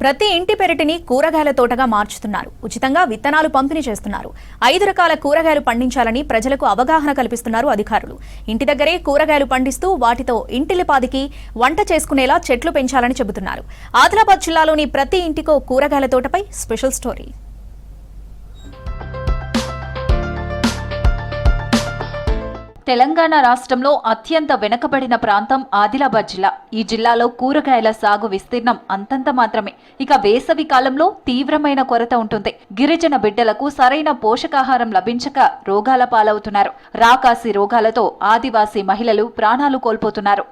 ప్రతి ఇంటి పెరటిని కూరగాయల తోటగా మార్చుతున్నారు. ఉచితంగా విత్తనాలు పంపిణీ చేస్తున్నారు. 5 రకాల కూరగాయలు పండించాలని ప్రజలకు అవగాహన కల్పిస్తున్నారు అధికారులు. ఇంటి దగ్గరే కూరగాయలు పండిస్తూ వాటితో ఇంటిలిపాదికి వంట చేసుకునేలా చెట్లు పెంచాలని చెబుతున్నారు. ఆదిలాబాద్ జిల్లాలోని ప్రతి ఇంటికో కూరగాయల తోటపై స్పెషల్ స్టోరీ. తెలంగాణ రాష్ట్రంలో అత్యంత వెనుకబడిన ప్రాంతం ఆదిలాబాద్ జిల్లా. ఈ జిల్లాలో కూరగాయల సాగు విస్తీర్ణం అంతంత మాత్రమే. ఇక వేసవి కాలంలో తీవ్రమైన కొరత ఉంటుంది. గిరిజన బిడ్డలకు సరైన పోషకాహారం లభించక రోగాల పాలవుతున్నారు. రాకాసి రోగాలతో ఆదివాసీ మహిళలు ప్రాణాలు కోల్పోతున్నారు.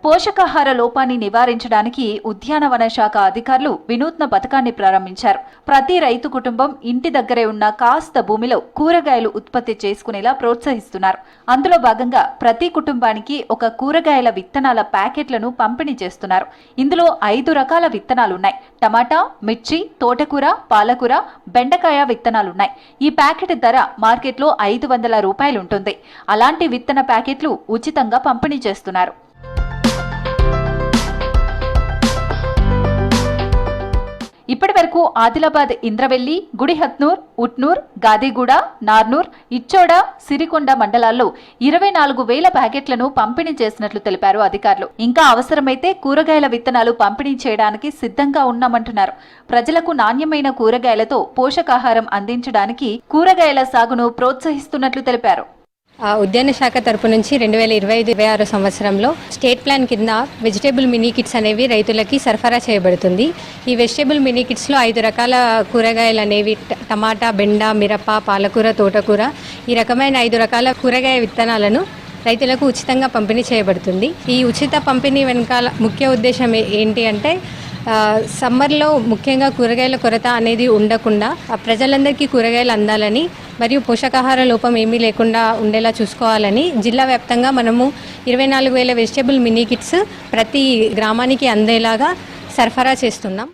పోషకాహార లోపాన్ని నివారించడానికి ఉద్యానవన శాఖ అధికారులు వినూత్న పథకాన్ని ప్రారంభించారు. ప్రతి రైతు కుటుంబం ఇంటి దగ్గరే ఉన్న కాస్త భూమిలో కూరగాయలు ఉత్పత్తి చేసుకునేలా ప్రోత్సహిస్తున్నారు. అందులో భాగంగా ప్రతి కుటుంబానికి ఒక కూరగాయల విత్తనాల ప్యాకెట్లను పంపిణీ చేస్తున్నారు. ఇందులో 5 రకాల విత్తనాలున్నాయి. టమాటా, మిర్చి, తోటకూర, పాలకూర, బెండకాయ విత్తనాలున్నాయి. ఈ ప్యాకెట్ ధర మార్కెట్లో 500 రూపాయలు ఉంటుంది. అలాంటి విత్తన ప్యాకెట్లు ఉచితంగా పంపిణీ చేస్తున్నారు. ఇప్పటి వరకు ఆదిలాబాద్ ఇంద్రవెల్లి, గుడిహత్నూర్, ఉట్నూర్, గాదిగూడ, నార్నూర్, ఇచ్చోడ, సిరికొండ మండలాల్లో 24,000 ప్యాకెట్లను పంపిణీ చేసినట్లు తెలిపారు అధికారులు. ఇంకా అవసరమైతే కూరగాయల విత్తనాలు పంపిణీ చేయడానికి సిద్ధంగా ఉన్నామంటున్నారు. ప్రజలకు నాణ్యమైన కూరగాయలతో పోషకాహారం అందించడానికి కూరగాయల సాగును ప్రోత్సహిస్తున్నట్లు తెలిపారు. ఉద్యాన శాఖ తరపు నుంచి 2025-26 సంవత్సరంలో స్టేట్ ప్లాన్ కింద వెజిటేబుల్ మినీ కిట్స్ అనేవి రైతులకి సరఫరా చేయబడుతుంది. ఈ వెజిటేబుల్ మినీ కిట్స్లో 5 రకాల కూరగాయలు అనేవి టమాటా, బెండ, మిరప, పాలకూర, తోటకూర, ఈ రకమైన 5 రకాల కూరగాయ విత్తనాలను రైతులకు ఉచితంగా పంపిణీ చేయబడుతుంది. ఈ ఉచిత పంపిణీ వెనకాల ముఖ్య ఉద్దేశం ఏంటి అంటే సమ్మర్లో ముఖ్యంగా కూరగాయల కొరత అనేది ఉండకుండా ప్రజలందరికీ కూరగాయలు అందాలని మరియు పోషకాహార లోపం ఏమీ లేకుండా ఉండేలా చూసుకోవాలని జిల్లా వ్యాప్తంగా మనము 24,000 వెజిటేబుల్ మినీ కిట్స్ ప్రతి గ్రామానికి అందేలాగా సరఫరా చేస్తున్నాం.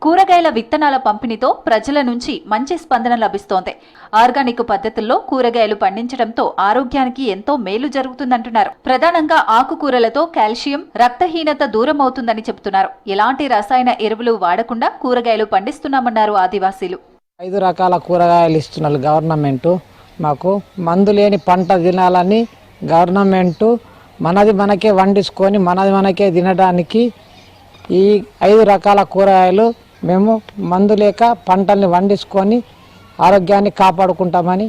కూరగాయల విత్తనాల పంపిణీతో ప్రజల నుంచి మంచి స్పందన లభిస్తోంది. ఆర్గానిక్ పద్ధతుల్లో కూరగాయలు పండించడంతో ఆరోగ్యానికి ఎంతో మేలు జరుగుతుందంటున్నారు. ప్రధానంగా ఆకుకూరలతో కాల్షియం, రక్తహీనత దూరం అవుతుందని చెబుతున్నారు. ఎలాంటి రసాయన ఎరువులు వాడకుండా కూరగాయలు పండిస్తున్నామన్నారు ఆదివాసీలు. 5 రకాల కూరగాయలు ఇస్తున్నారు గవర్నమెంట్. మాకు మందు లేని పంట తినాలని గవర్నమెంట్ మనది మనకే వండించుకొని మనది మనకే తినడానికి ఈ 5 రకాల కూరగాయలు మేము మందు లేక పంటల్ని వండించుకొని ఆరోగ్యాన్ని కాపాడుకుంటామని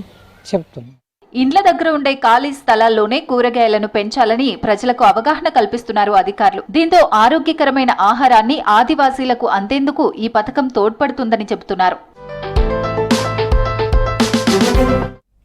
చెప్తున్నాం. ఇండ్ల దగ్గర ఉండే ఖాళీ స్థలాల్లోనే కూరగాయలను పెంచాలని ప్రజలకు అవగాహన కల్పిస్తున్నారు అధికారులు. దీంతో ఆరోగ్యకరమైన ఆహారాన్ని ఆదివాసీలకు అందేందుకు ఈ పథకం తోడ్పడుతుందని చెబుతున్నారు.